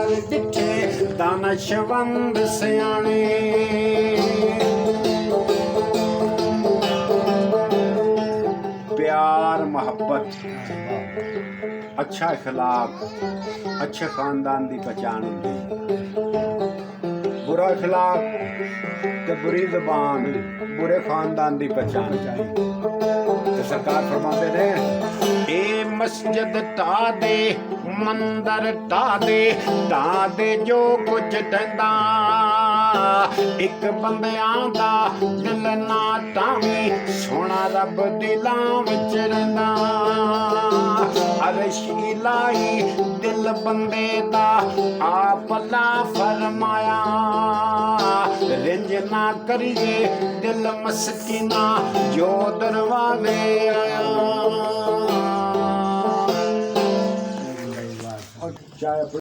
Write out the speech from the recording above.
हाल डिठे दानशवंद सियाणे। प्यार मोहब्बत अच्छा अखलाक अच्छे खानदान की पहचान होंदी। बुरा अखलाक ते बुरी जबान बुरे खानदान की पहचान चाहिए। तो सरकार फरमाते ने ए मस्जिद ढा दे मंदिर ढा दे जो कुछ टंदा एक बंदियां दा दिल ना टावी सोना रब दिलां विच रहिंदा। अरश इलाही दिल बंदे दा आप ला फरमाया रिंज ना करिए दिल मस्किना जो दरवाजे आया। चाहे